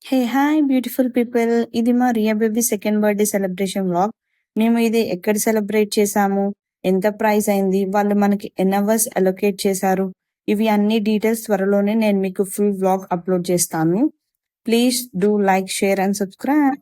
Hey hi beautiful people. ఇది మా Riya baby second birthday celebration vlog. మేము ఇది ఎక్కడ సెలబ్రేట్ చేసాము, ఎంత ప్రైస్ అయింది, వాళ్ళు మనకి ఎన్ అవర్స్ అలొకేట్ చేశారు, ఇవి అన్ని డీటెయిల్స్ త్వరలోనే నేను మీకు ఫుల్ వ్లాగ్ అప్లోడ్ చేస్తాను. Please do like, share and subscribe.